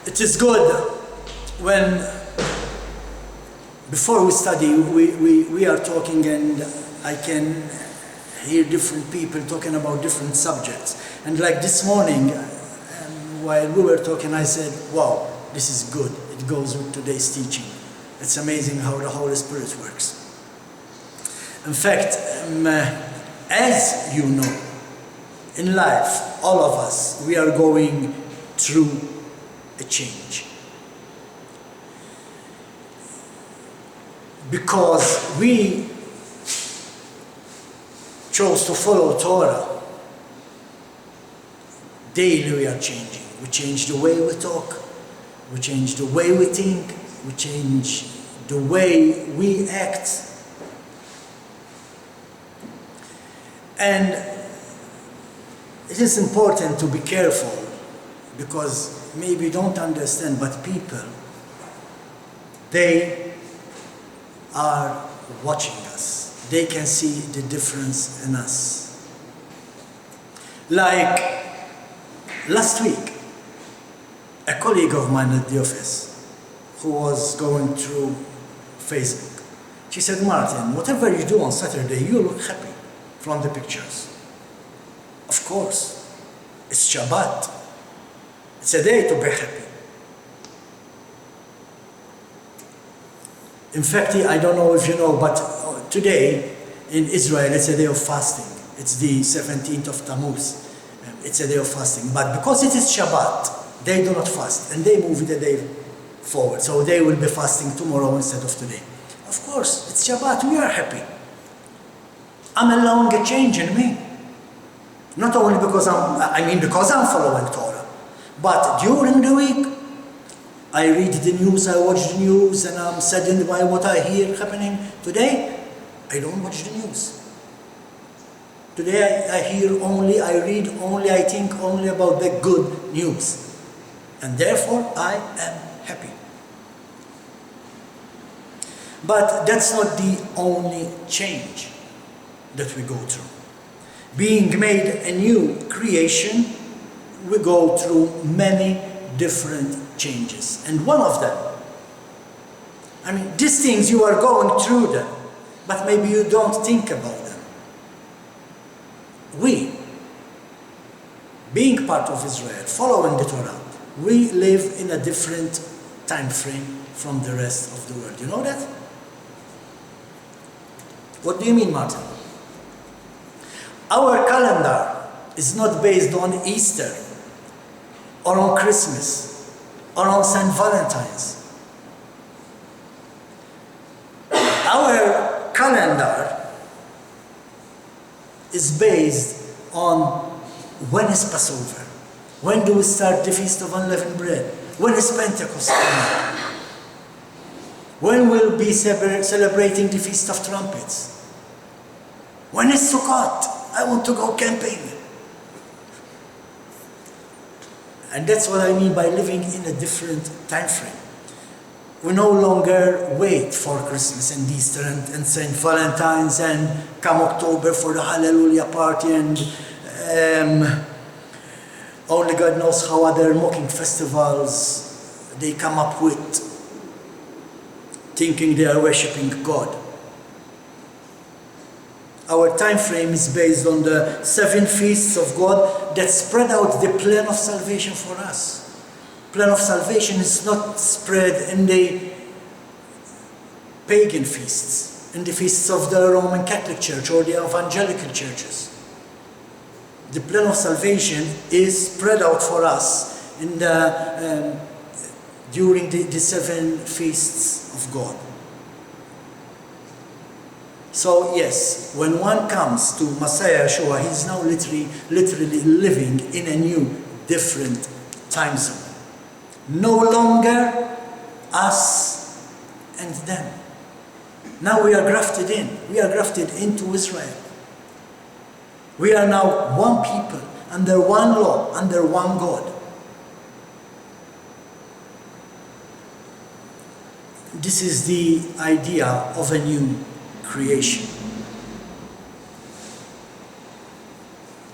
It is good when, before we study, we are talking and I can hear different people talking about different subjects. And like this morning, while we were talking, I said, wow, this is good. It goes with today's teaching. It's amazing how the Holy Spirit works. In fact, as you know, in life, all of us, we are going through a change. Because we chose to follow Torah, daily we are changing. We change the way we talk, we change the way we think, we change the way we act. And it is important to be careful, because maybe you don't understand, but people, they are watching us. They can see the difference in us. Like last week, a colleague of mine at the office who was going through Facebook, she said, Martin, whatever you do on Saturday, you look happy from the pictures. Of course, it's Shabbat. It's a day to be happy. In fact, I don't know if you know, but today in Israel, it's a day of fasting. It's the 17th of Tammuz. It's a day of fasting. But because it is Shabbat, they do not fast, and they move the day forward. So they will be fasting tomorrow instead of today. Of course, it's Shabbat. We are happy. I'm allowing a change in me. Not only because because I'm following Torah, but during the week, I read the news, I watch the news, and I'm saddened by what I hear happening. Today, I don't watch the news. Today, I read only, I think only about the good news. And therefore, I am happy. But that's not the only change that we go through. Being made a new creation, we go through many different changes. And one of them, these things you are going through them, but maybe you don't think about them. We, being part of Israel, following the Torah, we live in a different time frame from the rest of the world. You know that? What do you mean, Martin? Our calendar is not based on Easter, or on Christmas, or on St. Valentine's. Our calendar is based on when is Passover, when do we start the Feast of Unleavened Bread, when is Pentecost coming, when we'll be celebrating the Feast of Trumpets, when is Sukkot. I want to go camping. And that's what I mean by living in a different time frame. We no longer wait for Christmas and Easter and St. Valentine's and come October for the Hallelujah party and only God knows how other mocking festivals they come up with, thinking they are worshipping God. Our time frame is based on the 7 feasts of God that spread out the plan of salvation for us. Plan of salvation is not spread in the pagan feasts, in the feasts of the Roman Catholic Church or the evangelical churches. The plan of salvation is spread out for us in during the 7 feasts of God. So yes, when one comes to Messiah Yeshua, he's now literally living in a new, different time zone. No longer us and them. Now we are grafted in. We are grafted into Israel. We are now one people, under one law, under one God. This is the idea of a new creation.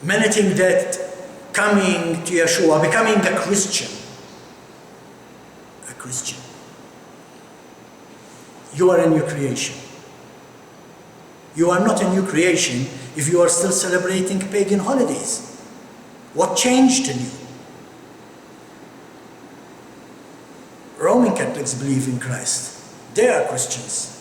Many think that coming to Yeshua, becoming a Christian, Christian. You are a new creation. You are not a new creation if you are still celebrating pagan holidays. What changed in you? Roman Catholics believe in Christ. They are Christians.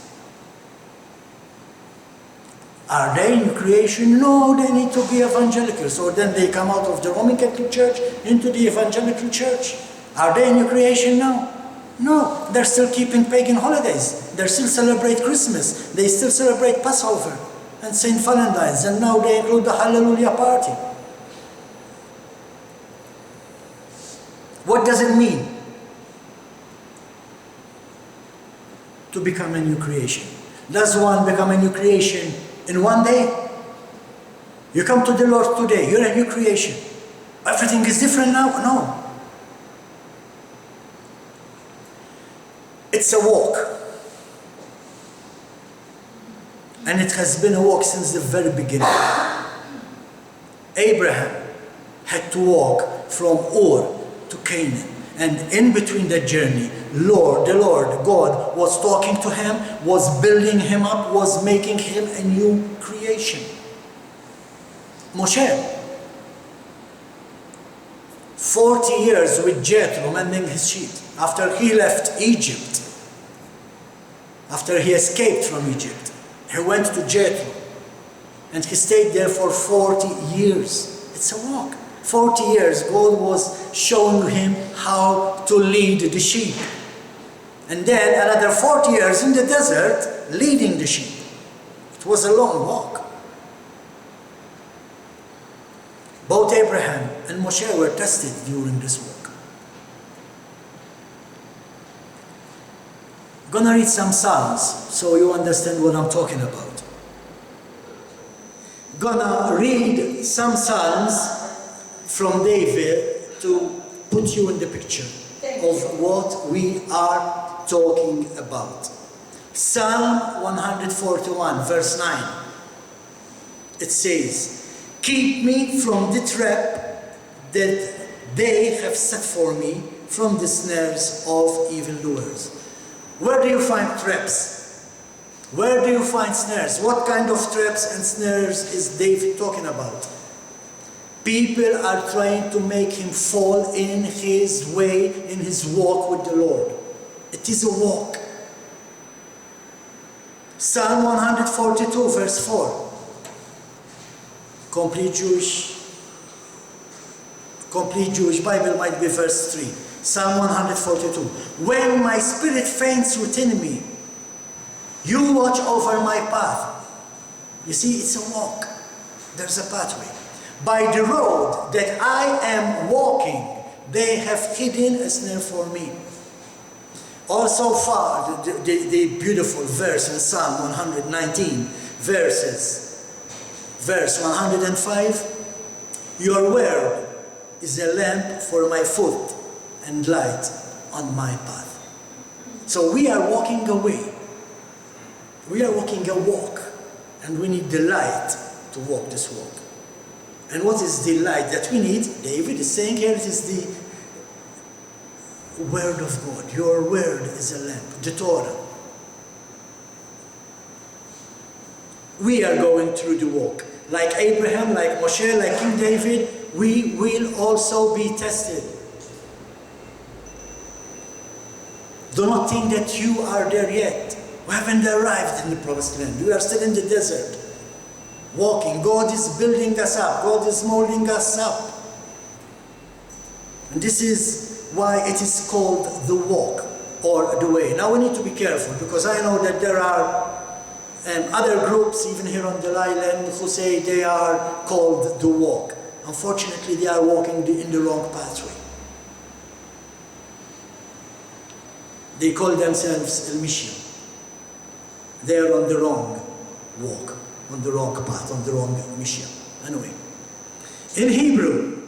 Are they new creation? No, they need to be evangelical. So then they come out of the Roman Catholic Church into the evangelical church. Are they new creation now? No, they're still keeping pagan holidays. They still celebrate Christmas. They still celebrate Passover and St. Valentine's. And now they include the Hallelujah party. What does it mean to become a new creation? Does one become a new creation in one day? You come to the Lord today, you're a new creation. Everything is different now? No. It's a walk. And it has been a walk since the very beginning. Abraham had to walk from Ur to Canaan. And in between that journey, the Lord, God, was talking to him, was building him up, was making him a new creation. Moshe, 40 years with Jethro mending his sheep after he left Egypt, after he escaped from Egypt. He went to Jethro and he stayed there for 40 years. It's a walk. 40 years, God was showing him how to lead the sheep. And then another 40 years in the desert, leading the sheep. It was a long walk. Both Abraham and Moshe were tested during this walk. I'm gonna read some Psalms so you understand what I'm talking about. Gonna read some Psalms from David to put you in the picture of what we are talking about. Psalm 141 verse 9. It says, "Keep me from the trap that they have set for me, from the snares of evildoers." Where do you find traps? Where do you find snares? What kind of traps and snares is David talking about? People are trying to make him fall in his way, in his walk with the Lord. It is a walk. Psalm 142 verse 4. Complete Jewish Bible might be verse 3. Psalm 142. "When my spirit faints within me, you watch over my path." You see, it's a walk. There's a pathway. "By the road that I am walking, they have hidden a snare for me." Also far, the beautiful verse in Psalm 119, verse 105, "Your word is a lamp for my foot and light on my path." So we are walking a way. We are walking a walk, and we need the light to walk this walk. And what is the light that we need? David is saying here, it is the word of God. Your word is a lamp, the Torah. We are going through the walk. Like Abraham, like Moshe, like King David, we will also be tested. Do not think that you are there yet. We haven't arrived in the promised land. We are still in the desert. Walking. God is building us up. God is molding us up. And this is why it is called the walk or the way. Now we need to be careful, because I know that there are other groups, even here on the island, who say they are called the walk. Unfortunately, they are walking in the wrong pathway. They call themselves El-Mishya. They are on the wrong walk, on the wrong path, on the wrong Mishya. Anyway, in Hebrew,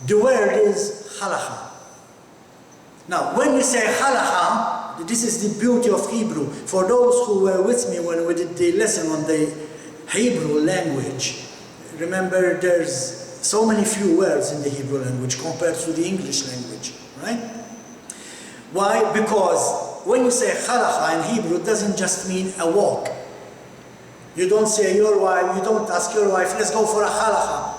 the word is Halakhah. Now, when we say Halakhah, this is the beauty of Hebrew. For those who were with me when we did the lesson on the Hebrew language, remember there's so many few words in the Hebrew language compared to the English language, right? Why? Because when you say Halakhah in Hebrew, it doesn't just mean a walk. You don't say your wife, you don't ask your wife, let's go for a Halakhah.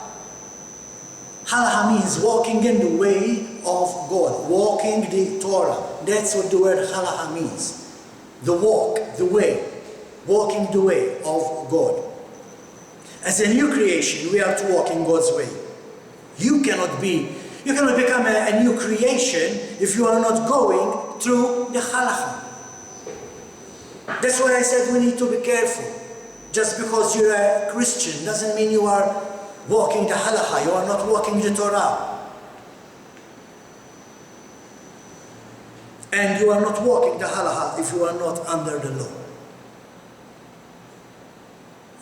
Halakhah means walking in the way of God, walking the Torah. That's what the word Halakhah means. The walk, the way, walking the way of God. As a new creation, we are to walk in God's way. You cannot become a new creation if you are not going through the Halakhah. That's why I said we need to be careful. Just because you're a Christian doesn't mean you are walking the Halakhah, you are not walking the Torah. And you are not walking the Halakhah if you are not under the law.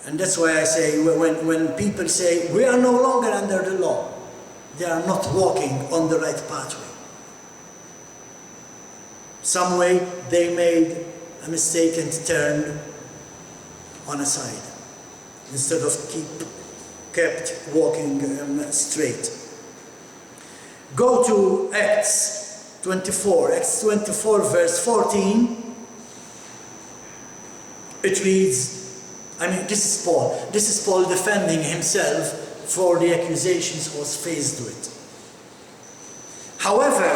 And that's why I say, when people say, we are no longer under the law, they are not walking on the right pathway. Some way they made a mistake and turned on a side, instead of kept walking straight. Go to Acts 24. Acts 24 verse 14. It reads, this is Paul. This is Paul defending himself for the accusations he was faced with. However,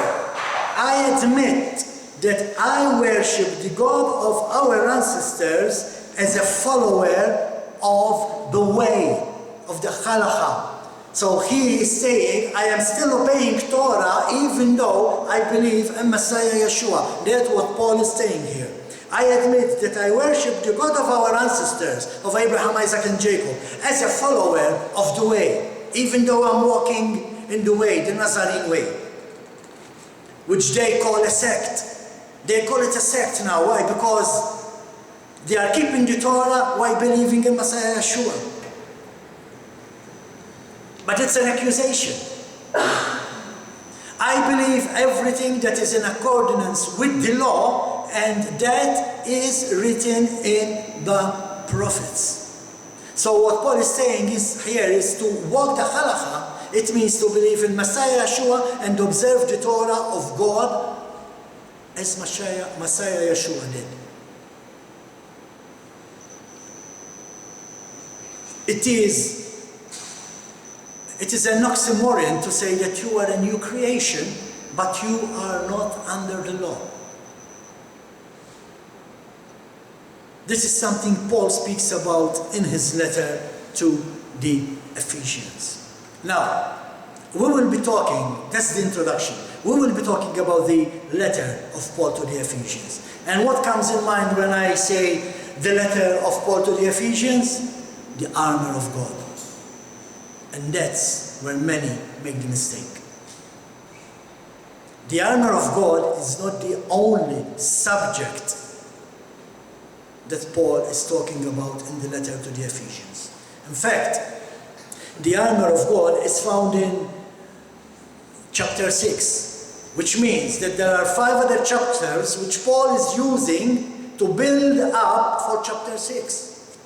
I admit that I worship the God of our ancestors as a follower of the way of the Halakhah. So he is saying, I am still obeying Torah even though I believe in Messiah Yeshua. That's what Paul is saying here. I admit that I worship the God of our ancestors, of Abraham, Isaac, and Jacob, as a follower of the way, even though I'm walking in the way, the Nazarene way, which they call a sect. They call it a sect now. Why? Because they are keeping the Torah while believing in Messiah Yeshua. But it's an accusation. I believe everything that is in accordance with the law, and that is written in the prophets. So what Paul is saying here is to walk the Halakhah. It means to believe in Messiah Yeshua and observe the Torah of God as Messiah Yeshua did. It is an oxymoron to say that you are a new creation, but you are not under the law. This is something Paul speaks about in his letter to the Ephesians. Now, we will be talking, that's the introduction, we will be talking about the letter of Paul to the Ephesians. And what comes in mind when I say the letter of Paul to the Ephesians? The armor of God. And that's where many make the mistake. The armor of God is not the only subject that Paul is talking about in the letter to the Ephesians. In fact, the armor of God is found in chapter 6, which means that there are 5 other chapters which Paul is using to build up for chapter 6.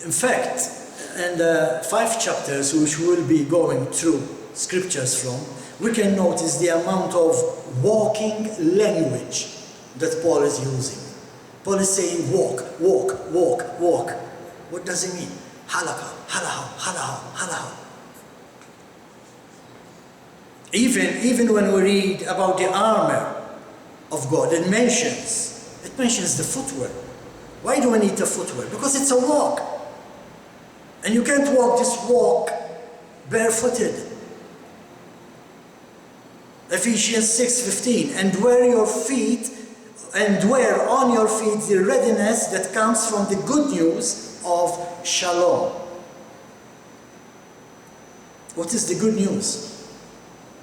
In fact, in the 5 chapters which we will be going through scriptures from, we can notice the amount of walking language that Paul is using. Paul is saying walk, walk, walk, walk. What does it mean? Halakhah, halakhah, halakhah, halakhah. Even when we read about the armor of God, it mentions the footwear. Why do we need the footwear? Because it's a walk. And you can't walk this walk barefooted. Ephesians 6:15, and wear on your feet the readiness that comes from the good news of Shalom. What is the good news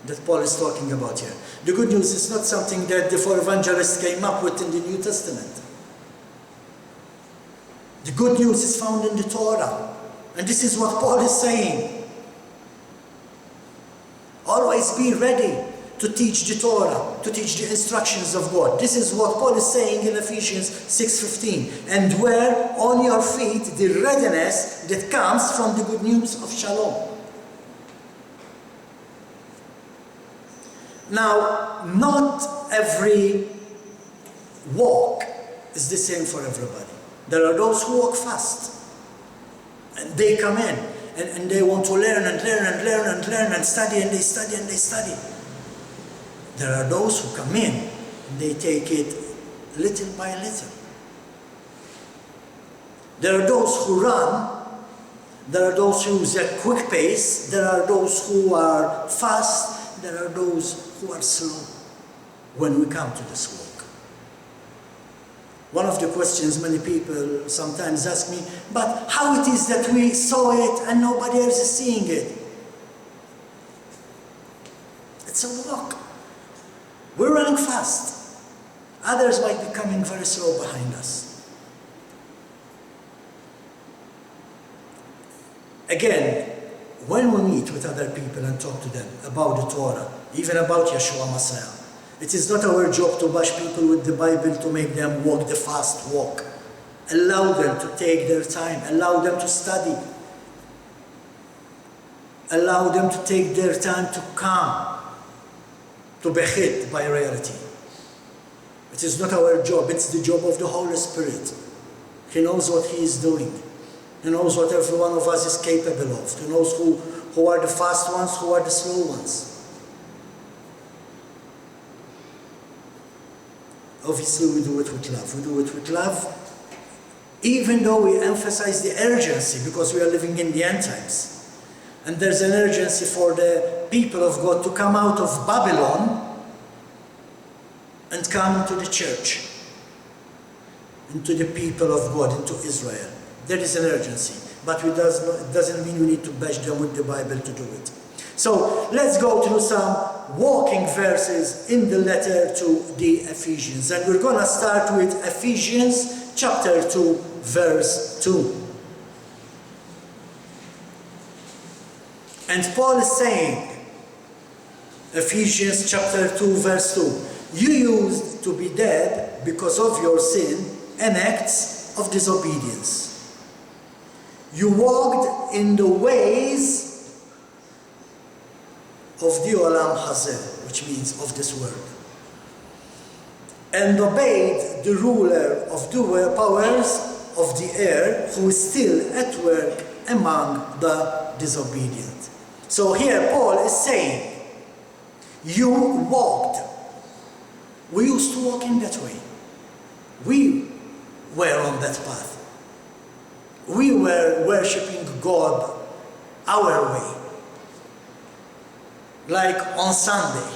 that Paul is talking about here? The good news is not something that the 4 evangelists came up with in the New Testament. The good news is found in the Torah. And this is what Paul is saying. Always be ready to teach the Torah, to teach the instructions of God. This is what Paul is saying in Ephesians 6:15. And wear on your feet the readiness that comes from the good news of Shalom. Now, not every walk is the same for everybody. There are those who walk fast. And they come in and they want to learn and learn and learn and learn and study and they study and they study. There are those who come in and they take it little by little. There are those who run. There are those who use a quick pace. There are those who are fast. There are those who are slow when we come to this walk. One of the questions many people sometimes ask me, but how it is that we saw it and nobody else is seeing it? It's a walk. We're running fast. Others might be coming very slow behind us. Again, when we meet with other people and talk to them about the Torah, even about Yeshua Messiah, it is not our job to bash people with the Bible to make them walk the fast walk. Allow them to take their time. Allow them to study. Allow them to take their time to come, to be hit by reality. It is not our job. It's the job of the Holy Spirit. He knows what He is doing. He knows what every one of us is capable of. He knows who are the fast ones, who are the slow ones. Obviously, we do it with love. We do it with love, even though we emphasize the urgency, because we are living in the end times. And there's an urgency for the people of God to come out of Babylon and come into the church, into the people of God, into Israel. There is an urgency, but it doesn't mean we need to bash them with the Bible to do it. So let's go through some walking verses in the letter to the Ephesians. And we're going to start with Ephesians chapter 2, verse 2. And Paul is saying, Ephesians chapter 2, verse 2, you used to be dead because of your sin and acts of disobedience. You walked in the ways of the Olam Hazeh, which means of this world, and obeyed the ruler of the powers of the air, who is still at work among the disobedient. So here Paul is saying, you walked. We used to walk in that way. We were on that path. We were worshipping God our way. Like on Sunday,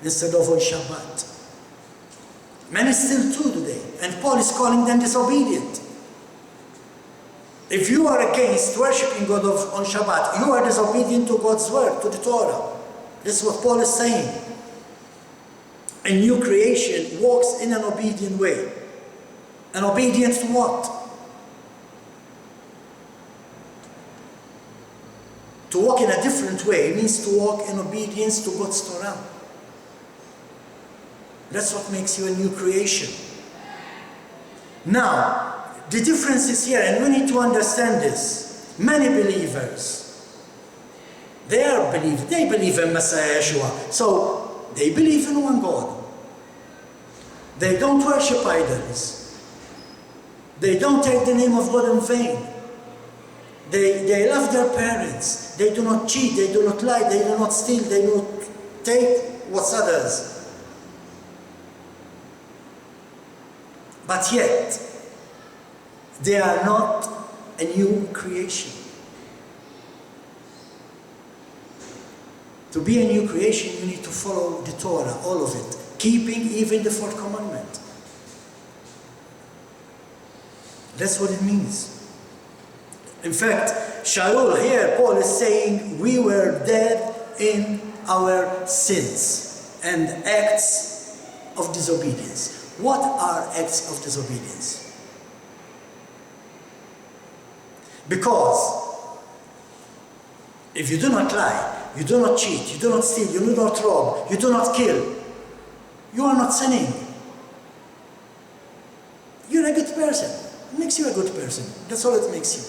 instead of on Shabbat. Many still do today, and Paul is calling them disobedient. If you are against worshipping God on Shabbat, you are disobedient to God's word, to the Torah. This is what Paul is saying. A new creation walks in an obedient way. And obedient to what? To walk in a different way means to walk in obedience to God's Torah. That's what makes you a new creation. Now, the difference is here, and we need to understand this. Many believers, they believe in Messiah Yeshua. So, they believe in one God. They don't worship idols. They don't take the name of God in vain. They love their parents. They do not cheat. They do not lie. They do not steal. They do not take what's others. But yet, they are not a new creation. To be a new creation, you need to follow the Torah, all of it, keeping even the fourth commandment. That's what it means. In fact, Shaul here, Paul is saying, we were dead in our sins and acts of disobedience. What are acts of disobedience? Because if you do not lie, you do not cheat, you do not steal, you do not rob, you do not kill, you are not sinning. You're a good person. It makes you a good person. That's all it makes you.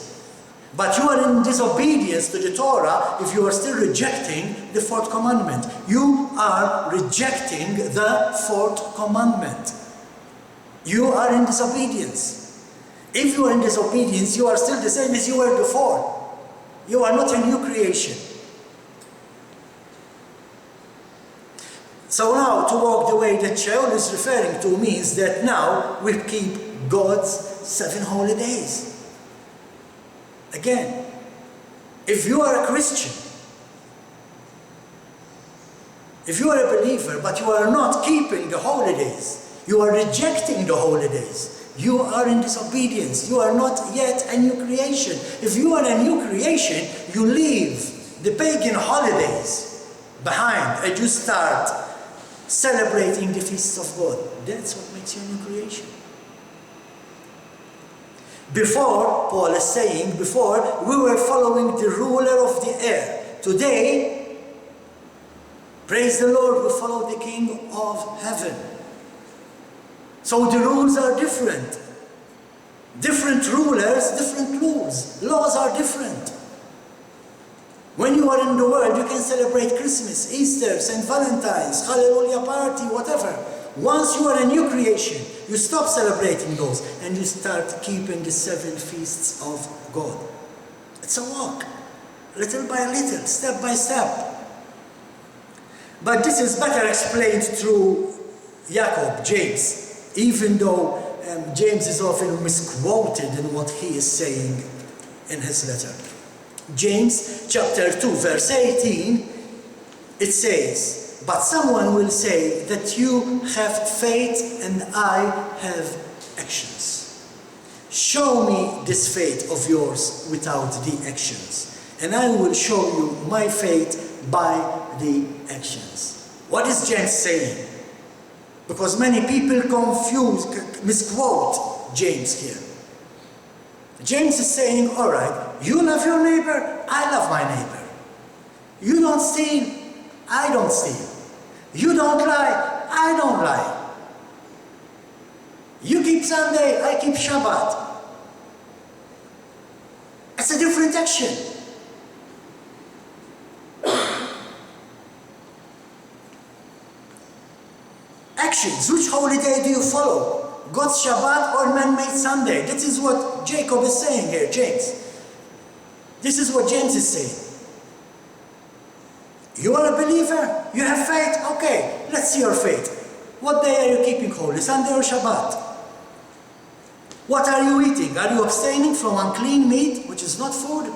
But you are in disobedience to the Torah if you are still rejecting the fourth commandment. You are rejecting the fourth commandment. You are in disobedience. If you are in disobedience, you are still the same as you were before. You are not a new creation. So now, to walk the way that Shaul is referring to means that now we keep God's 7 holy days. Again, if you are a Christian, if you are a believer, but you are not keeping the holy days, you are rejecting the holy days, you are in disobedience, you are not yet a new creation. If you are a new creation, you leave the pagan holidays behind and you start celebrating the feasts of God. That's what makes you a new creation. Before, Paul is saying, before we were following the ruler of the air. Today, praise the Lord, we follow the King of heaven. So the rules are different. Different rulers, different rules. Laws are different. When you are in the world, you can celebrate Christmas, Easter, St. Valentine's, Hallelujah party, whatever. Once you are a new creation, you stop celebrating those and you start keeping the 7 feasts of God. It's a walk, little by little, step by step. But this is better explained through James, even though James is often misquoted in what he is saying in his letter. James chapter 2 verse 18, it says, "But someone will say that you have faith and I have actions. Show me this faith of yours without the actions, and I will show you my faith by the actions." What is James saying? Because many people misquote James here. James is saying, all right, you love your neighbor, I love my neighbor. You don't steal, I don't steal. You don't lie, I don't lie. You keep Sunday, I keep Shabbat. It's a different action. Actions. Which holiday do you follow? God's Shabbat or man-made Sunday? This is what Jacob is saying here, James. This is what James is saying. You are a believer, you have faith, okay, let's see your faith. What day are you keeping holy, Sunday or Shabbat? What are you eating? Are you abstaining from unclean meat, which is not food?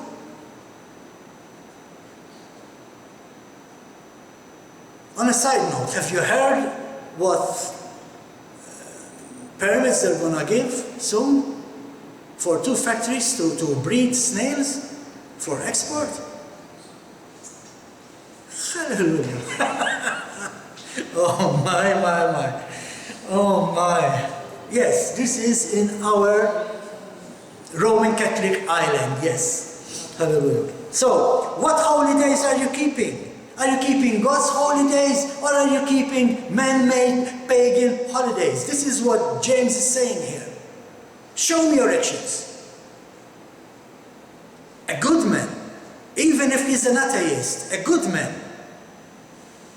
On a side note, have you heard what permits they're going to give soon for 2 factories to breed snails for export? Hallelujah. Oh my. Oh my. Yes, this is in our Roman Catholic island, yes. Hallelujah. So, what holidays are you keeping? Are you keeping God's holidays or are you keeping man-made pagan holidays? This is what James is saying here. Show me your actions. A good man, even if he's an atheist, a good man,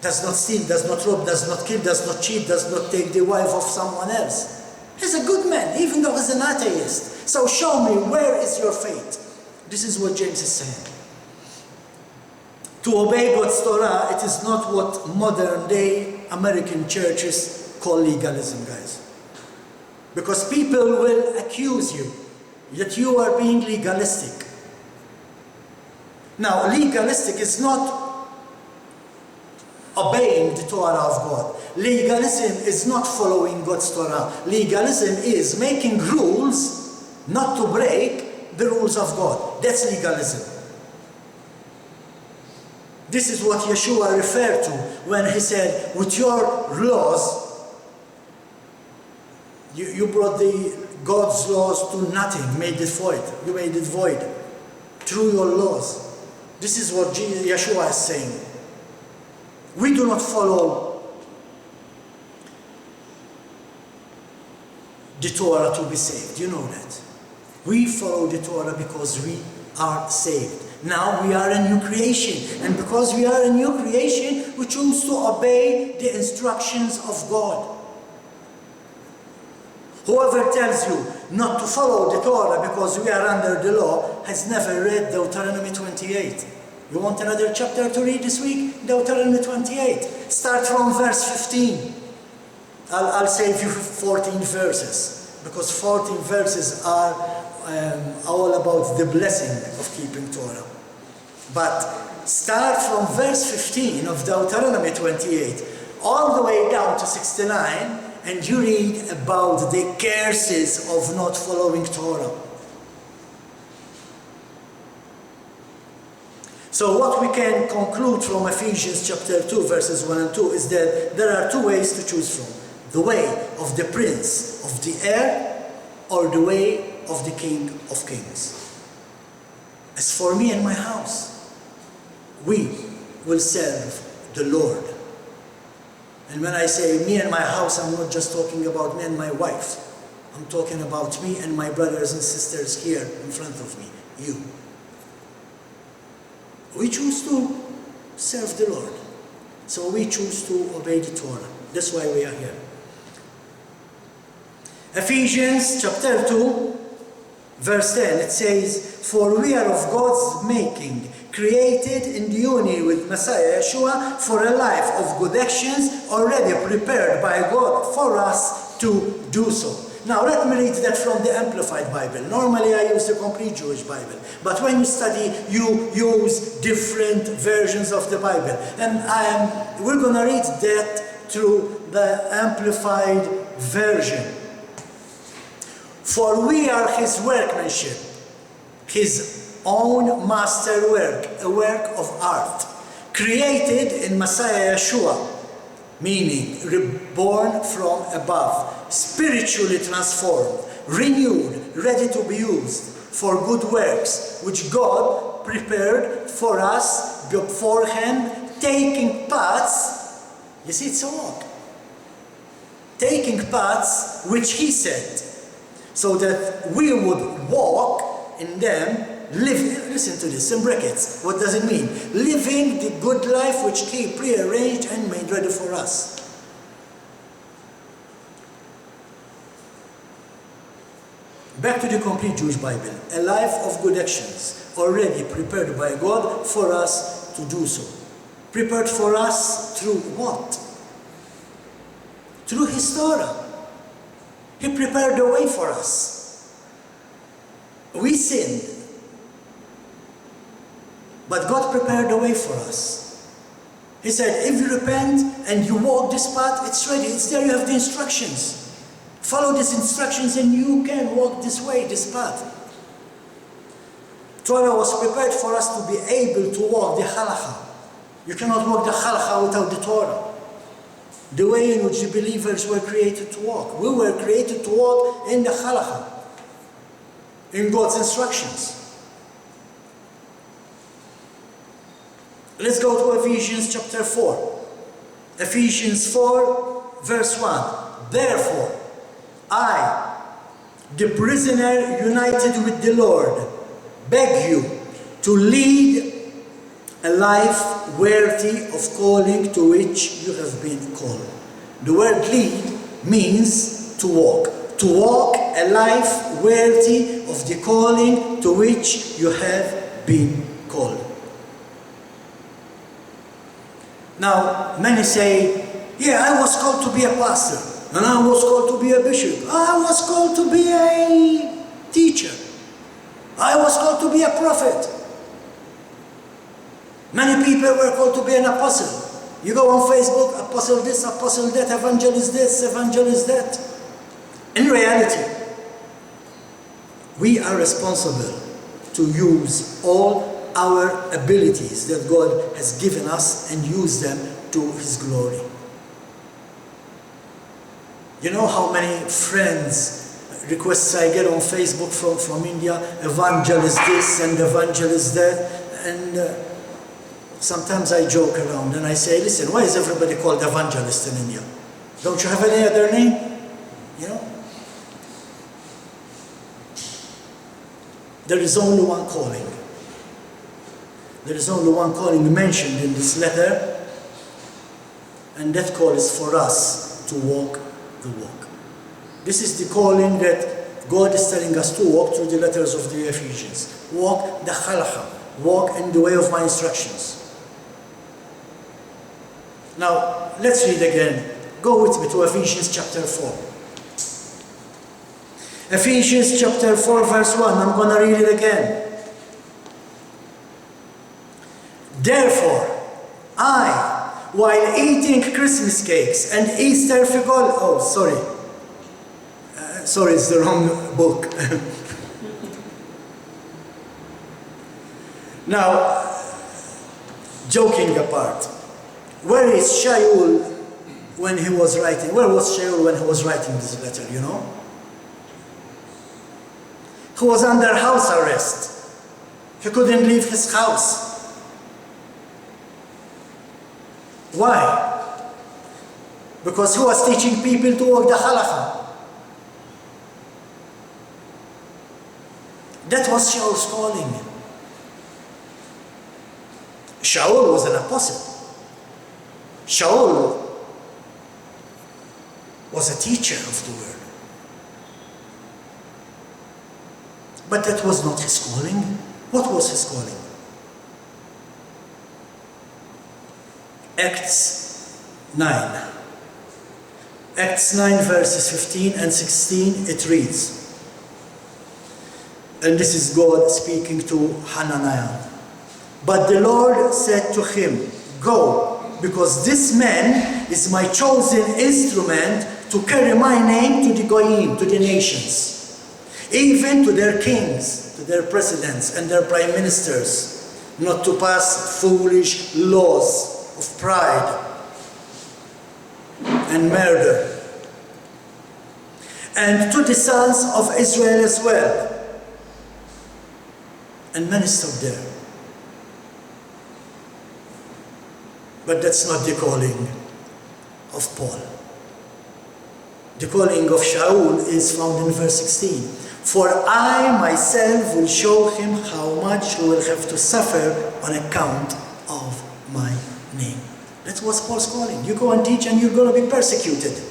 does not steal, does not rob, does not kill, does not cheat, does not take the wife of someone else. He's a good man, even though he's an atheist. So show me, where is your faith? This is what James is saying. To obey God's Torah, it is not what modern day American churches call legalism, guys. Because people will accuse you that you are being legalistic. Now, legalistic is not obeying the Torah of God. Legalism is not following God's Torah. Legalism is making rules not to break the rules of God. That's legalism. This is what Yeshua referred to when he said, with your laws, you brought God's laws to nothing, made it void. You made it void through your laws. This is what Yeshua is saying. We do not follow the Torah to be saved. You know that. We follow the Torah because we are saved. Now we are a new creation, and because we are a new creation, we choose to obey the instructions of God. Whoever tells you not to follow the Torah because we are under the law has never read Deuteronomy 28. You want another chapter to read this week? Deuteronomy 28. Start from verse 15. I'll save you 14 verses, because 14 verses are all about the blessing of keeping Torah. But start from verse 15 of Deuteronomy 28 all the way down to 69, and you read about the curses of not following Torah. So what we can conclude from Ephesians chapter 2 verses 1 and 2 is that there are two ways to choose from. The way of the prince of the air, or the way of the King of Kings. As for me and my house, we will serve the Lord. And when I say me and my house, I'm not just talking about me and my wife. I'm talking about me and my brothers and sisters here in front of me, you. We choose to serve the Lord. So we choose to obey the Torah. That's why we are here. Ephesians chapter 2, verse 10, it says, "For we are of God's making, created in the union with Messiah Yeshua for a life of good actions already prepared by God for us to do so." Now let me read that from the Amplified Bible. Normally I use the complete Jewish Bible, but when you study, you use different versions of the Bible. And we're going to read that through the Amplified version. "For we are His workmanship, His own master work, a work of art, created in Messiah Yeshua," meaning reborn from above, spiritually transformed, renewed, ready to be used for good works, which God prepared for us beforehand, taking paths, you see, it's a walk, taking paths which He set, so that we would walk in them, live, listen to this, in brackets, what does it mean? Living the good life which He prearranged and made ready for us. Back to the complete Jewish Bible. A life of good actions, already prepared by God for us to do so. Prepared for us through what? Through His Torah. He prepared the way for us. We sinned, but God prepared the way for us. He said, if you repent and you walk this path, it's ready, it's there, you have the instructions. Follow these instructions and you can walk this way, this path. Torah was prepared for us to be able to walk the Halakhah. You cannot walk the Halakhah without the Torah. The way in which the believers were created to walk. We were created to walk in the Halakhah, in God's instructions. Let's go to Ephesians chapter 4. Ephesians 4, verse 1. "Therefore, I, the prisoner united with the Lord, beg you to lead a life worthy of calling to which you have been called." The word lead means to walk. To walk a life worthy of the calling to which you have been called. Now, many say, yeah, I was called to be a pastor, and I was called to be a bishop, I was called to be a teacher, I was called to be a prophet. Many people were called to be an apostle. You go on Facebook, apostle this, apostle that, evangelist this, evangelist that. In reality, we are responsible to use all our abilities that God has given us and use them to His glory. You know how many friends requests I get on Facebook from India, evangelist this and evangelist that, and sometimes I joke around and I say, listen, why is everybody called evangelist in India? Don't you have any other name? You know? There is only one calling. There is only one calling mentioned in this letter, and that call is for us to walk the walk. This is the calling that God is telling us to walk through the letters of the Ephesians. Walk the Halakhah, walk in the way of my instructions. Now, let's read again. Go with me to Ephesians chapter 4. Ephesians chapter 4 verse 1, I'm going to read it again. Therefore, I, while eating Christmas cakes and Easter figol, sorry, it's the wrong book. Now, joking apart, where is Shaul when he was writing? Where was Shaul when he was writing this letter, you know? He was under house arrest. He couldn't leave his house. Why? Because he was teaching people to walk the Halakhah. That was Shaul's calling. Shaul was an apostle. Shaul was a teacher of the word. But that was not his calling. What was his calling? Acts 9. Acts 9 verses 15 and 16, it reads, and this is God speaking to Hananiah. But the Lord said to him, go, because this man is my chosen instrument to carry my name to the Goyim, to the nations, even to their kings, to their presidents and their prime ministers, not to pass foolish laws of pride and murder, and to the sons of Israel as well. And many stopped there. But that's not the calling of Paul. The calling of Shaul is found in verse 16. For I myself will show him how much he will have to suffer on account of my name. That was Paul's calling. You go and teach and you're going to be persecuted.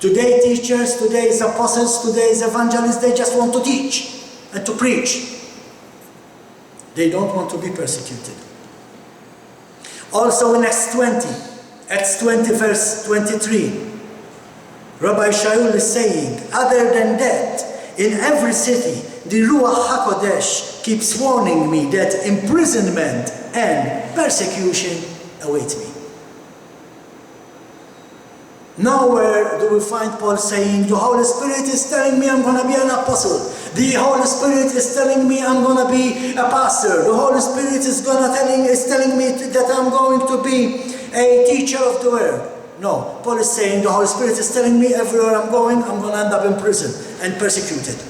Today teachers, today's apostles, today's evangelists, they just want to teach and to preach. They don't want to be persecuted. Also in Acts 20 verse 23, Rabbi Shaul is saying, other than that, in every city, the Ruach HaKodesh keeps warning me that imprisonment and persecution await me. Nowhere do we find Paul saying, the Holy Spirit is telling me I'm going to be an apostle. The Holy Spirit is telling me I'm going to be a pastor. The Holy Spirit is telling me that I'm going to be a teacher of the word. No, Paul is saying the Holy Spirit is telling me everywhere I'm going to end up in prison and persecuted.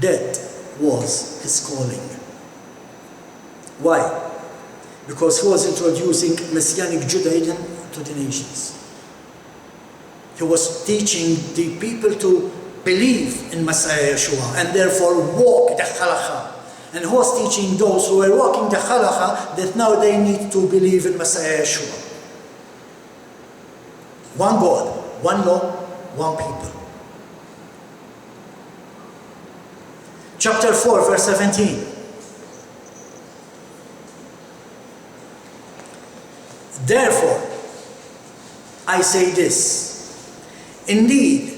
That was his calling. Why? Because he was introducing Messianic Judaism to the nations. He was teaching the people to believe in Messiah Yeshua and therefore walk the Halakhah. And he was teaching those who were walking the Halakhah that now they need to believe in Messiah Yeshua. One God, one law, one people. Chapter 4, verse 17. Therefore, I say this, indeed,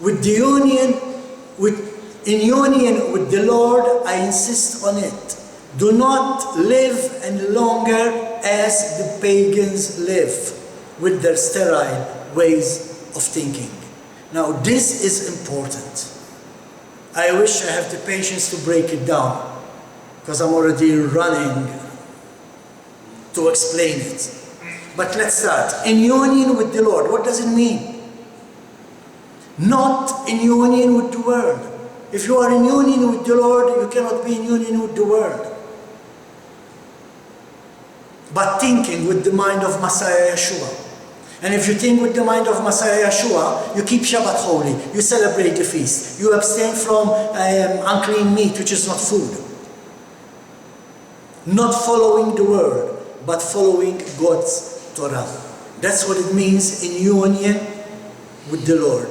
in union with the Lord, I insist on it. Do not live any longer as the pagans live, with their sterile ways of thinking. Now, this is important. I wish I have the patience to break it down, because I'm already running to explain it. But let's start. In union with the Lord, what does it mean? Not in union with the world. If you are in union with the Lord, you cannot be in union with the world. But thinking with the mind of Messiah Yeshua. And if you think with the mind of Messiah Yeshua, you keep Shabbat holy, you celebrate the feast, you abstain from unclean meat, which is not food. Not following the word, but following God's Torah. That's what it means in union with the Lord.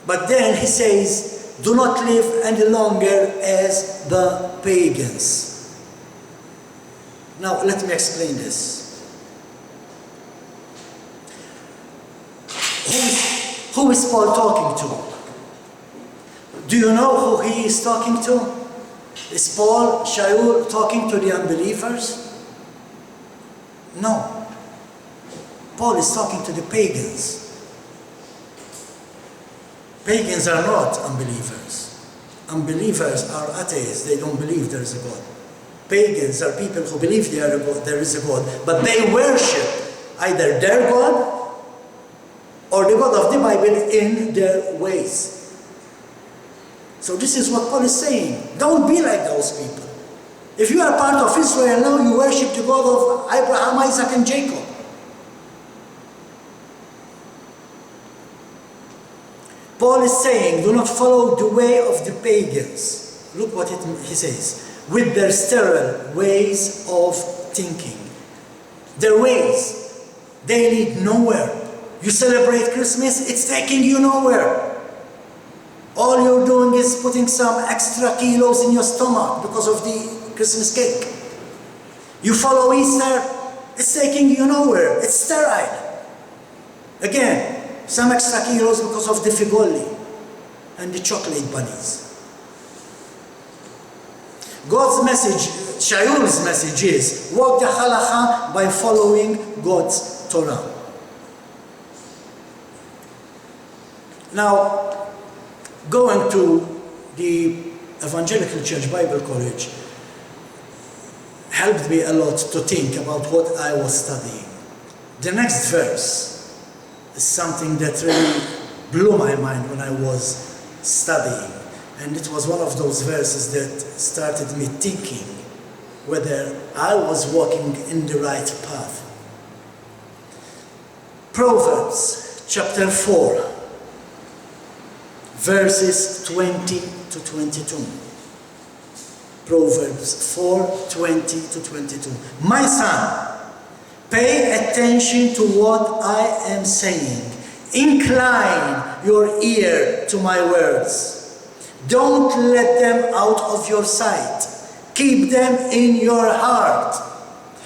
But then he says, do not live any longer as the pagans. Now let me explain this. Who is Paul talking to? Do you know who he is talking to? Is Paul, Shaul, talking to the unbelievers? No. Paul is talking to the pagans. Pagans are not unbelievers. Unbelievers are atheists. They don't believe there is a God. Pagans are people who believe there is a God, but they worship either their God or the God of the Bible in their ways. So this is what Paul is saying. Don't be like those people. If you are part of Israel now, you worship the God of Abraham, Isaac, and Jacob. Paul is saying, do not follow the way of the pagans. Look what he says. With their sterile ways of thinking. Their ways, they lead nowhere. You celebrate Christmas, it's taking you nowhere. All you're doing is putting some extra kilos in your stomach because of the Christmas cake. You follow Easter, it's taking you nowhere. It's sterile. Again, some extra kilos because of the figoli and the chocolate bunnies. God's message, Shaul's message is, walk the Halakhah by following God's Torah. Now, going to the Evangelical Church Bible College helped me a lot to think about what I was studying. The next verse is something that really blew my mind when I was studying. And it was one of those verses that started me thinking whether I was walking in the right path. Proverbs chapter 4. Verses 20 to 22. Proverbs 4, 20 to 22. My son, pay attention to what I am saying. Incline your ear to my words. Don't let them out of your sight. Keep them in your heart.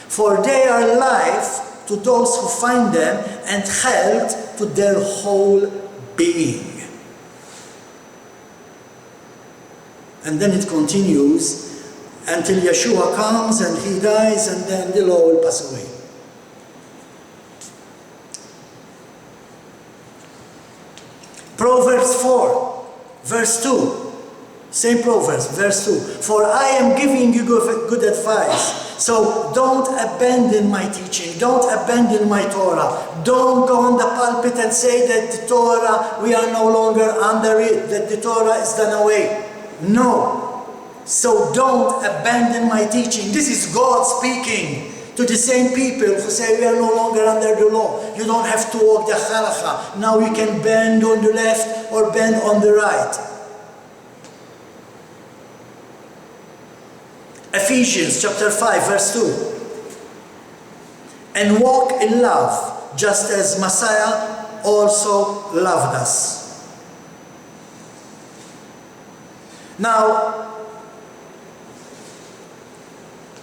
For they are life to those who find them and health to their whole being. And then it continues until Yeshua comes and he dies, and then the law will pass away. Proverbs 4, verse 2. Same Proverbs, verse 2. For I am giving you good advice. So don't abandon my teaching. Don't abandon my Torah. Don't go on the pulpit and say that the Torah, we are no longer under it, that the Torah is done away. No. So don't abandon my teaching. This is God speaking to the same people who say we are no longer under the law. You don't have to walk the Halakhah. Now you can bend on the left or bend on the right. Ephesians chapter 5 verse 2. And walk in love, just as Messiah also loved us. Now,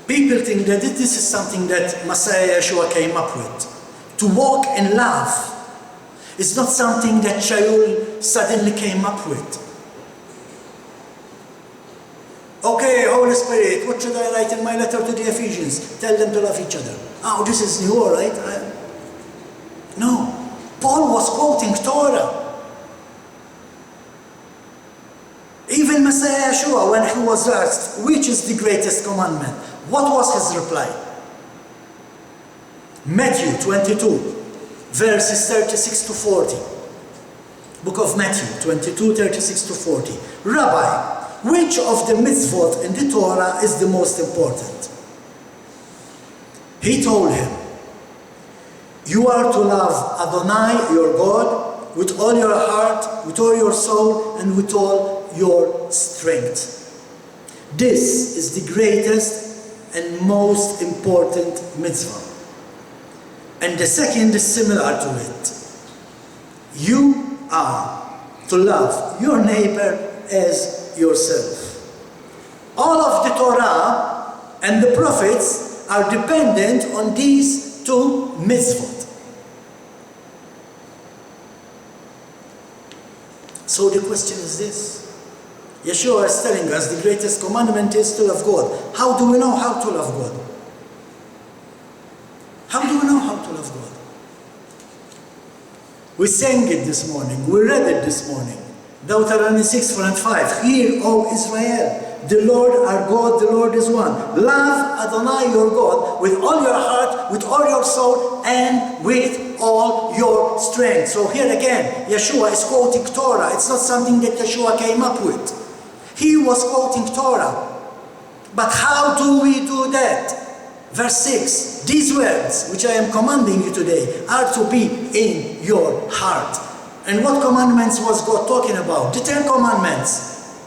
people think that this is something that Messiah Yeshua came up with. To walk in love is not something that Shaul suddenly came up with. Okay, Holy Spirit, what should I write in my letter to the Ephesians? Tell them to love each other. Oh, this is new, all right? No. Paul was quoting Torah. Even Messiah Yeshua, when he was asked, which is the greatest commandment? What was his reply? Matthew 22, verses 36 to 40. Book of Matthew 22, 36 to 40. Rabbi, which of the mitzvot in the Torah is the most important? He told him, You are to love Adonai, your God, with all your heart, with all your soul, and with all your strength. This is the greatest and most important mitzvah. And the second is similar to it. You are to love your neighbor as yourself. All of the Torah and the prophets are dependent on these two mitzvot. So the question is this. Yeshua is telling us the greatest commandment is to love God. How do we know how to love God? How do we know how to love God? We sang it this morning. We read it this morning. Deuteronomy 6, 4 and 5. Hear, O Israel, the Lord our God, the Lord is one. Love Adonai your God with all your heart, with all your soul, and with all your strength. So here again, Yeshua is quoting Torah. It's not something that Yeshua came up with. He was quoting Torah. But how do we do that? Verse 6, these words which I am commanding you today are to be in your heart. And what commandments was God talking about? The 10 commandments.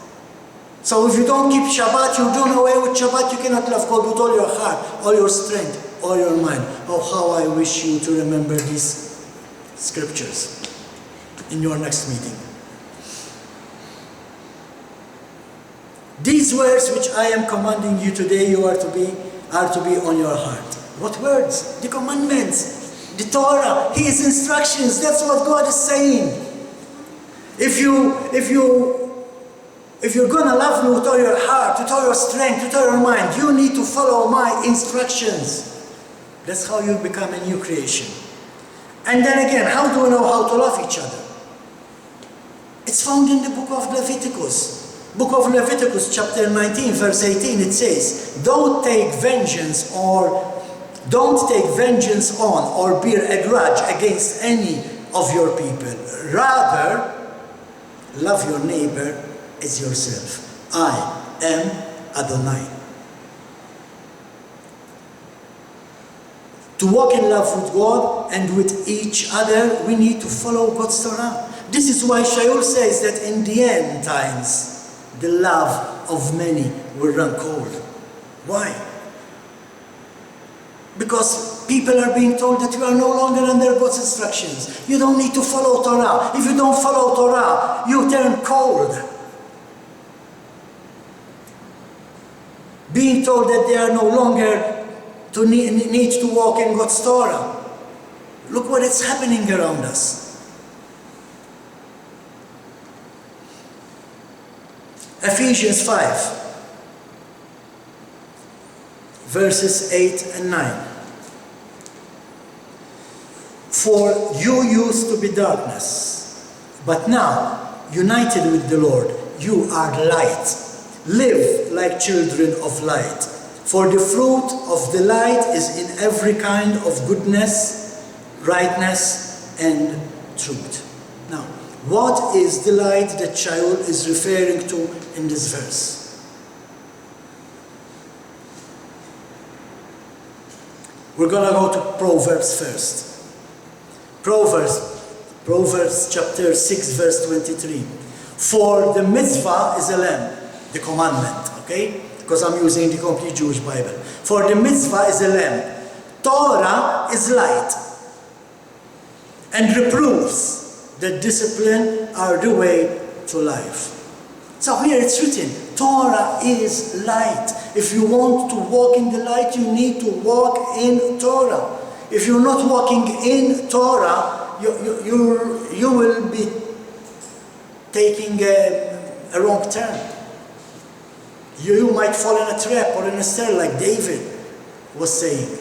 So if you don't keep Shabbat, you're doing away with Shabbat, you cannot love God with all your heart, all your strength, all your mind. Oh, how I wish you to remember these scriptures in your next meeting. These words which I am commanding you today, you are to be on your heart. What words? The commandments, the Torah, His instructions. That's what God is saying. If you're gonna love me with all your heart, with all your strength, with all your mind, you need to follow my instructions. That's how you become a new creation. And then again, how do we know how to love each other? It's found in the book of Leviticus. Book of Leviticus, chapter 19, verse 18, it says, don't take vengeance on or bear a grudge against any of your people. Rather, love your neighbor as yourself. I am Adonai. To walk in love with God and with each other, we need to follow God's Torah. This is why Shaul says that in the end times, the love of many will run cold. Why? Because people are being told that you are no longer under God's instructions. You don't need to follow Torah. If you don't follow Torah, you turn cold. Being told that they are no longer to need to walk in God's Torah. Look what is happening around us. Ephesians 5, verses 8 and 9. For you used to be darkness, but now, united with the Lord, you are light. Live like children of light. For the fruit of the light is in every kind of goodness, rightness, and truth. Now, what is the light that Shaul is referring to in this verse? We're going to go to Proverbs first. Proverbs chapter 6, verse 23. For the mitzvah is a lamp, the commandment, okay? Because I'm using the complete Jewish Bible. For the mitzvah is a lamp. Torah is light. And reproofs that discipline are the way to life. So here it's written, Torah is light. If you want to walk in the light, you need to walk in Torah. If you're not walking in Torah, you will be taking a wrong turn. You might fall in a trap or in a snare like David was saying.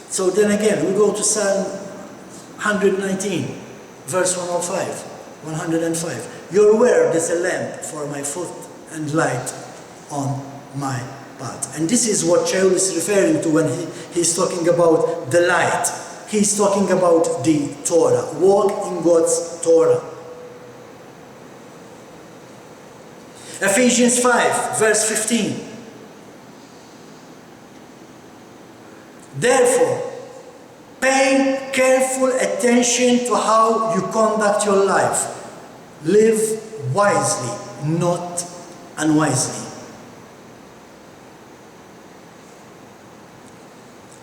So then again, we go to Psalm 119, verse 105. Your word is a lamp for my foot and light on my path. And this is what Shaul is referring to when he's talking about the light. He's talking about the Torah. Walk in God's Torah. Ephesians 5, verse 15. Therefore, pay careful attention to how you conduct your life. Live wisely, not unwisely.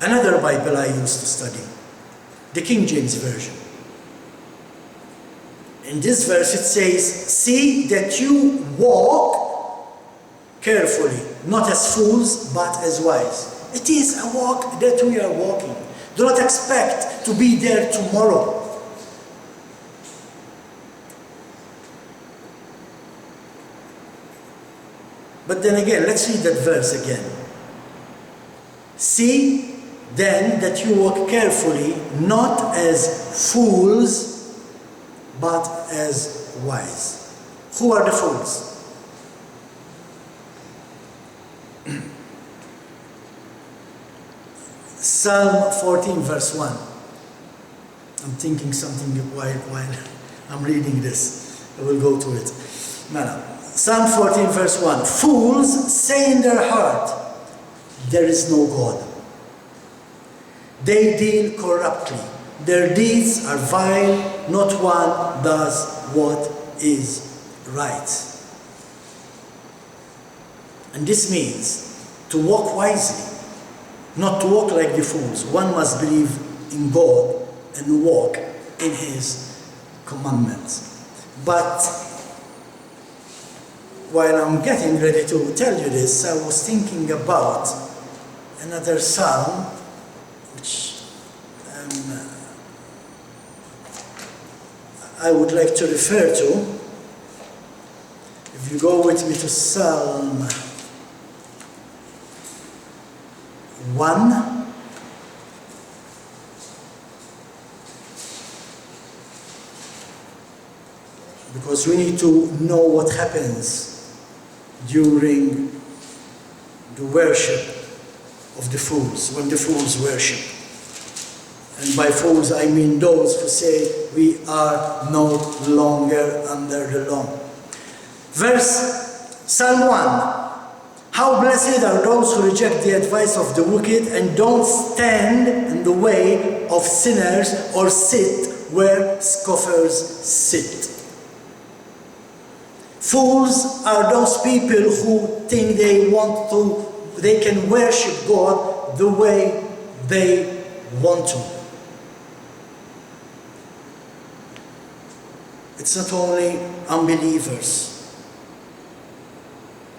Another Bible I used to study, the King James Version. In this verse it says, see that you walk carefully, not as fools, but as wise. It is a walk that we are walking. Do not expect to be there tomorrow. But then again, let's read that verse again. See then that you walk carefully, not as fools, but as wise. Who are the fools? Psalm 14 verse 1. I'm thinking something while I'm reading this. I will go to it. No. Psalm 14 verse 1. Fools say in their heart, there is no God. They deal corruptly. Their deeds are vile. Not one does what is right. And this means to walk wisely. Not to walk like the fools. One must believe in God and walk in His commandments. But while I'm getting ready to tell you this, I was thinking about another psalm, which I would like to refer to. If you go with me to Psalm 1, because we need to know what happens during the worship of the fools, when the fools worship. And by fools I mean those who say we are no longer under the law. Psalm 1. How blessed are those who reject the advice of the wicked and don't stand in the way of sinners or sit where scoffers sit. Fools are those people who think they can worship God the way they want to. It's not only unbelievers.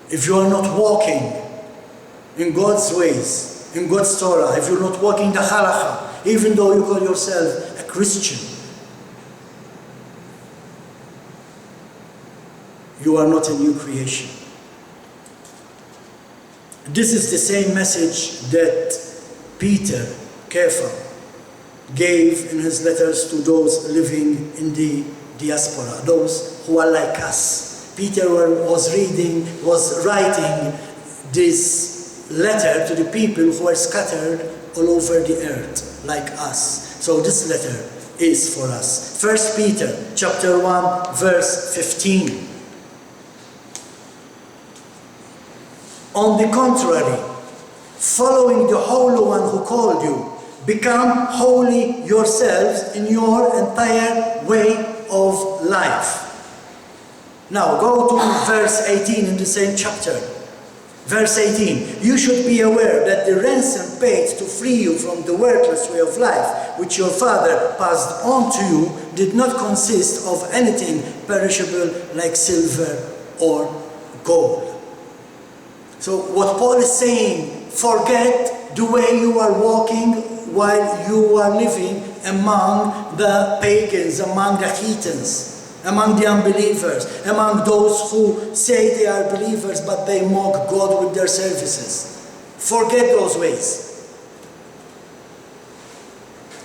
If you are not walking in God's ways, in God's TORAH, if you're not walking the Halakhah, even though you call yourself a Christian, you are not a new creation. This is the same message that Peter, Kepha, gave in his letters to those living in the diaspora, those who are like us. Peter was writing this letter to the people who are scattered all over the earth, like us. So this letter is for us. 1 Peter chapter 1, verse 15. On the contrary, following the Holy One who called you, become holy yourselves in your entire way of life. Now go to verse 18 in the same chapter. Verse 18. You should be aware that the ransom paid to free you from the worthless way of life, which your father passed on to you, did not consist of anything perishable like silver or gold. So what Paul is saying, forget the way you are walking while you are living among the pagans, among the heathens, among the unbelievers, among those who say they are believers but they mock God with their services. Forget those ways.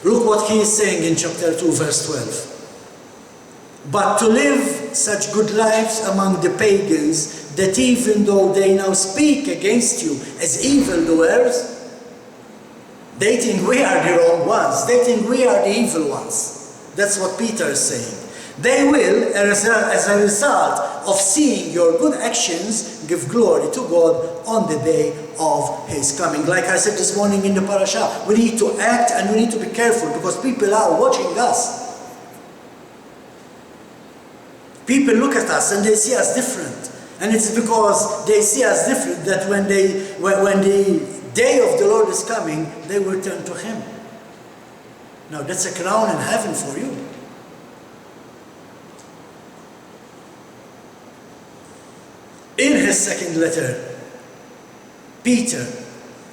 Look what he is saying in chapter 2, verse 12. But to live such good lives among the pagans, that even though they now speak against you as evildoers, they think we are the wrong ones. They think we are the evil ones. That's what Peter is saying. They will, as a result of seeing your good actions, give glory to God on the day of His coming. Like I said this morning in the parasha, we need to act and we need to be careful because people are watching us. People look at us and they see us different. And it's because they see us different that when the day of the Lord is coming, they will turn to Him. Now that's a crown in heaven for you. In his second letter, Peter,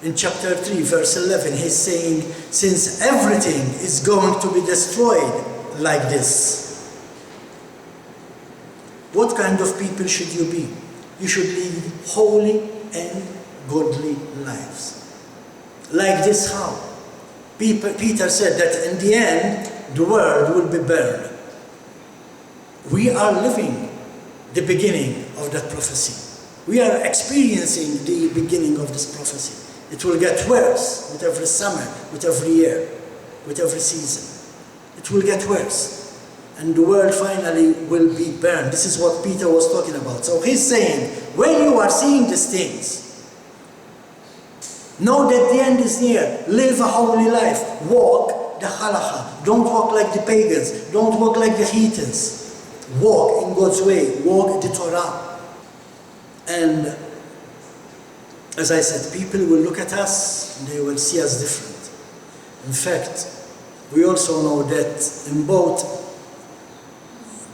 in chapter 3, verse 11, he's saying, since everything is going to be destroyed like this, what kind of people should you be? You should lead holy and godly lives. Like this how? Peter said that in the end, the world will be burned. We are living the beginning of that prophecy. We are experiencing the beginning of this prophecy. It will get worse with every summer, with every year, with every season. It will get worse. And the world finally will be burned. This is what Peter was talking about. So he's saying, when you are seeing these things, know that the end is near. Live a holy life. Walk the Halakhah. Don't walk like the pagans. Don't walk like the heathens. Walk in God's way. Walk the TORAH. And as I said, people will look at us and they will see us different. In fact, we also know that in both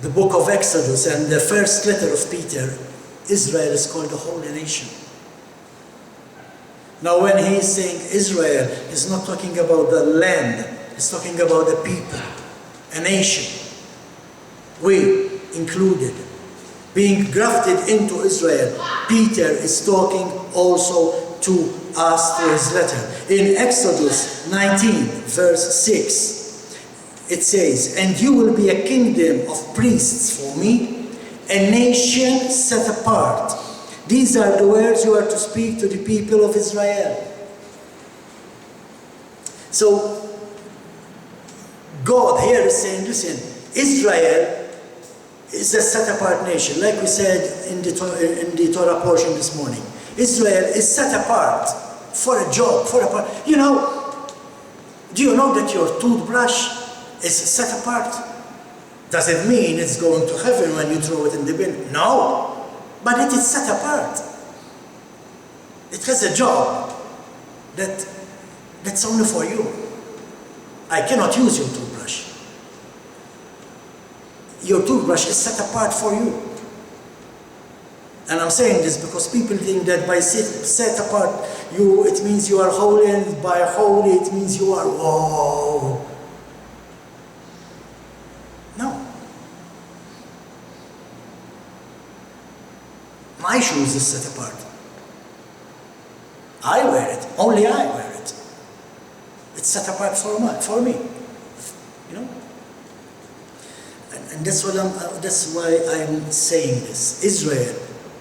the book of Exodus and the first letter of Peter, Israel is called a holy nation. Now when he is saying Israel, he's not talking about the land, he's talking about the people, a nation. We included, being grafted into Israel. Peter is talking also to us through his letter. In Exodus 19, verse 6, it says, and you will be a kingdom of priests for me, a nation set apart. These are the words you are to speak to the people of Israel. So, God here is saying, listen, Israel is a set-apart nation, like we said in the Torah portion this morning. Israel is set apart for a job, for a part. You know, do you know that your toothbrush is set apart? Does it mean it's going to heaven when you throw it in the bin? No, but it is set apart. It has a job that's only for you. I cannot use your toothbrush. Your toothbrush is set apart for you. And I'm saying this because people think that by set apart, it means you are holy, and by holy it means you are, whoa. No. My shoes is set apart. I wear it. Only I wear it. It's set apart for me. You know? And that's why I'm saying this. Israel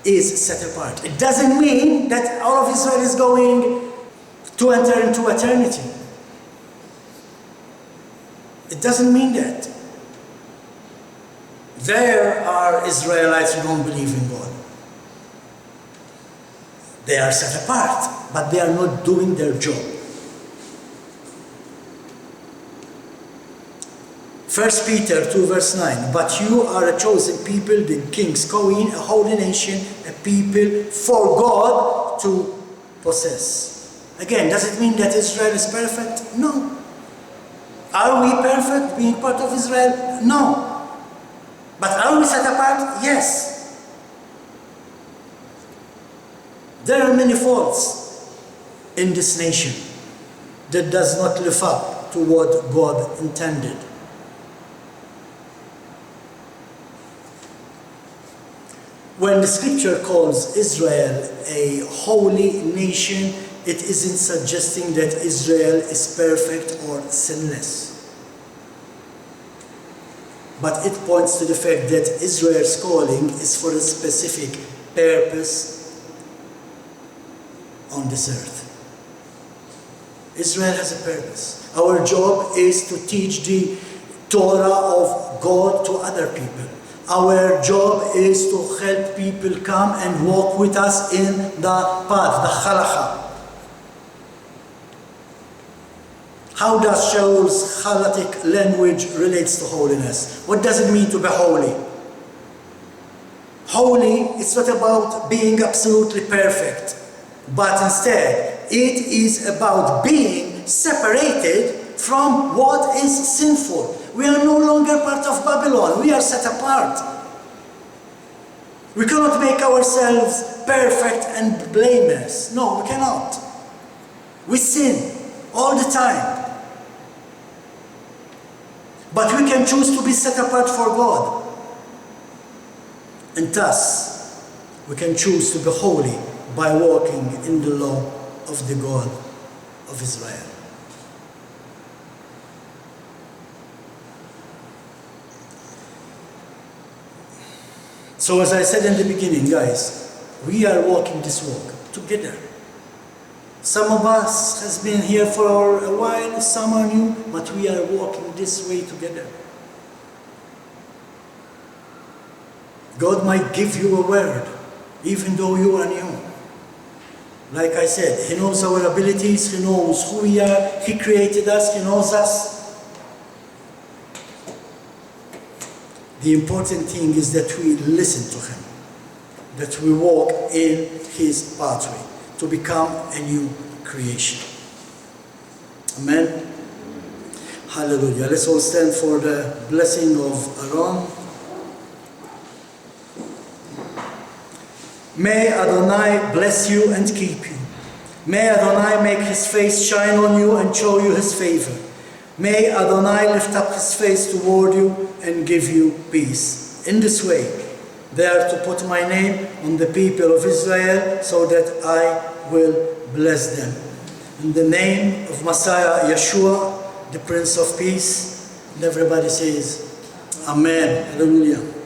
is set apart. It doesn't mean that all of Israel is going to enter into eternity. It doesn't mean that. There are Israelites who don't believe in God. They are set apart, but they are not doing their job. 1 Peter 2 verse 9, but you are a chosen people, the king's queen, a holy nation, a people for God to possess. Again, does it mean that Israel is perfect? No. Are we perfect being part of Israel? No. But are we set apart? Yes. There are many faults in this nation that does not live up to what God intended. When the scripture calls Israel a holy nation, it isn't suggesting that Israel is perfect or sinless. But it points to the fact that Israel's calling is for a specific purpose on this earth. Israel has a purpose. Our job is to teach the Torah of God to other people. Our job is to help people come and walk with us in the path, the Halakhah. How does Shaul's Halachic language relates to holiness? What does it mean to be holy? Holy, it's not about being absolutely perfect, but instead, it is about being separated from what is sinful. We are no longer part of Babylon. We are set apart. We cannot make ourselves perfect and blameless. No, we cannot. We sin all the time. But we can choose to be set apart for God. And thus, we can choose to be holy by walking in the law of the God of Israel. So as I said in the beginning, guys, we are walking this walk together. Some of us has been here for a while, some are new, but we are walking this way together. God might give you a word, even though you are new. Like I said, He knows our abilities, He knows who we are, He created us, He knows us. The important thing is that we listen to Him, that we walk in His pathway to become a new creation. Amen. Hallelujah. Let's all stand for the blessing of Aaron. May Adonai bless you and keep you. May Adonai make His face shine on you and show you His favor. May Adonai lift up His face toward you and give you peace. In this way, they are to put my name on the people of Israel so that I will bless them. In the name of Messiah Yeshua, the Prince of Peace, and everybody says, Amen. Hallelujah.